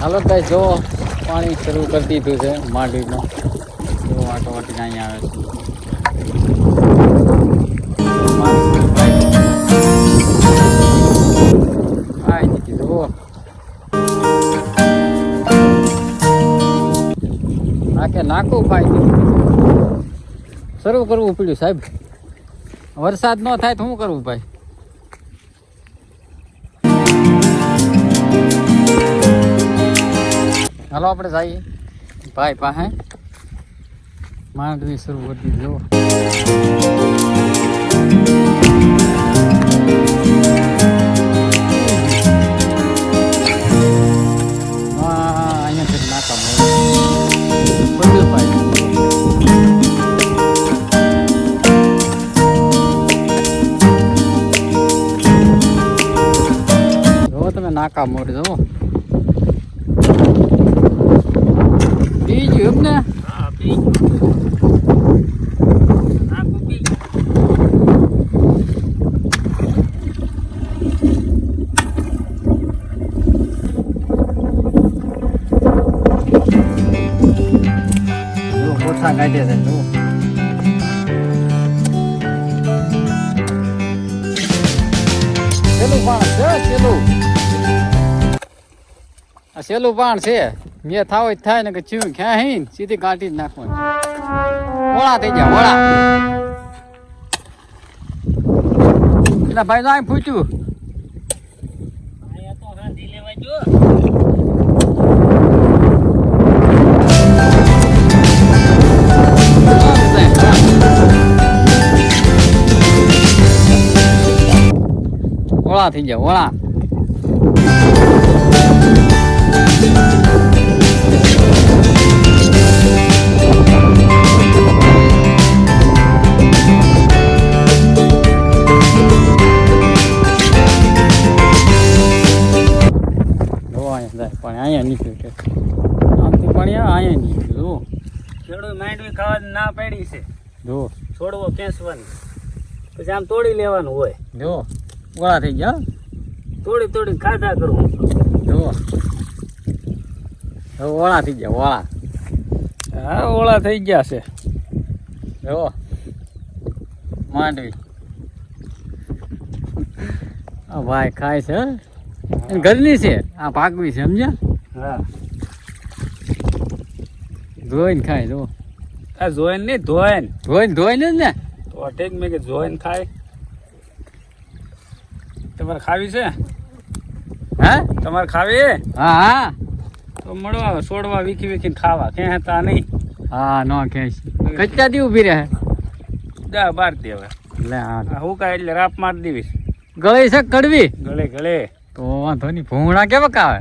હાલો ભાઈ જો પાણી શરૂ કરી દીધું છે માંડવીમાં. જો આટો વાટીને અહીંયા આવે છે. જુઓ નાકે નાખવું ભાઈ શરૂ કરવું પડ્યું સાહેબ. વરસાદ ન થાય તો શું કરવું ભાઈ? હાલો આપણે જઈએ ભાઈ પાસે. માંડવી શરૂ કરી દીધી જુઓ. અહીંયાથી નાકા બધું ભાઈ. જો તમે નાકા મોડ જુઓ. બીજું એમ ને ઓછા કાઢે છે. જો સેલું પાણ છે. આ સેલું પાણ છે. મેં થાવ થાય ને કે ચીવું ખ્યા સીધી કાઢી જ નાખવાની. ઓળા થઈ જાય ઓળા. એટલે ભાઈ તો અહીં ફૂટ્યું. ઓળા થઈ જાય ઓળા. પણ અહીંયા નીકળ્યું છે. આમથી પણ અહીંયા નીકળ્યું. ખેડૂત માંડવી ખાવાની ના પડી છે. જો છોડવો ખેંચવાનું પછી આમ તોડી લેવાનું હોય. જો ઓળા થઈ ગયા. તોડી ખાધા કરવું. જો ઓળા થઈ ગયા ઓળા. હા ઓળા થઈ ગયા છે. જો માંડવી આ ભાઈ ખાય છે. ઘરની છે આ પાકવી છે સમજ્યા. હા ધોઈને ખાય. જો આ જોઈને નહીં ધોઈને ધોઈને જ ને. તો ઠીક મેં કે જોઈને ખાય. તમારે ખાવી છે? હા તમારે ખાવી? હા હા તો મળવા છોડવા વીખીને ખાવા ખેંચતા નહીં. હા નો ખેંચ કચ્ચાથી ઊભી રહે. 10-12 દેવા એટલે હા હું કાંઈ એટલે રાપ મારી દેવીશ. ગળી છે કડવી. ગળે તો વાંધો નહીં. ભૂંગળા કેવાક આવે?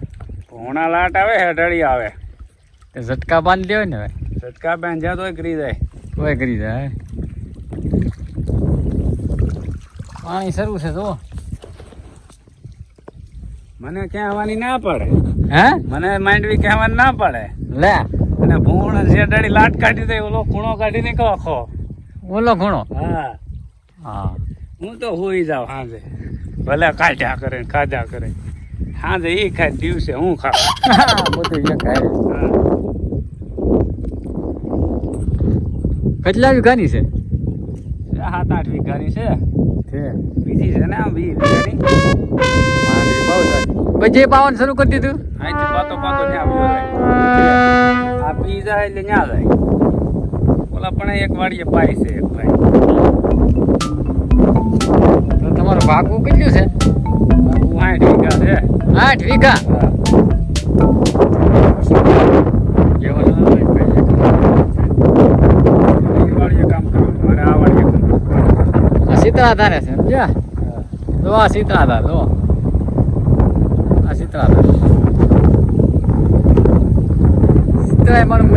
ભોણા લાટ આવે હેઠળી આવે. તે ઝટકા બાંધી દેવાય ને હવે. ઝટકા બાંધ્યા તોય કરી જાય. તોય કરી જાય. પાણી શરૂ છે જો. મને કહેવાની ના પડે. હે મને માંડવી કહેવાની ના પડે. લે અને ભૂણ શેઠાડી લાટ કાઢી દે. ઓલો ખૂણો કાઢી ને આખો. ઓલો ખૂણો. હા હા હું તો હોઈ જાઉં સાંજે. ભલે કાઢ્યા કરે ખાધા કરે. સાંજે એ ખાય દિવસે હું ખાવ. બધું એક ખાય. હા કેટલા વીઘાની છે? 7-8 વીઘાની છે. છે બીજી છે ને આમ 20 વીઘાની. માંડવી બહુ સારી. બજે પાવાનું શરૂ કરી દીધું. અહીંથી પાતો ત્યાં આવ્યો જાય. આ પી જાય એટલે ત્યાં જાય. ઓલા પણ એક વાડીએ પાય છે એક ભાઈ. તો તમારું ભાગવું કેટલું છે? 60 વીઘા છે. 8 વીઘા. શીતળાધારે છે સમજ્યા. જો આ શીતળાધાર જો આ શીતળાધાર. શીતળા મારું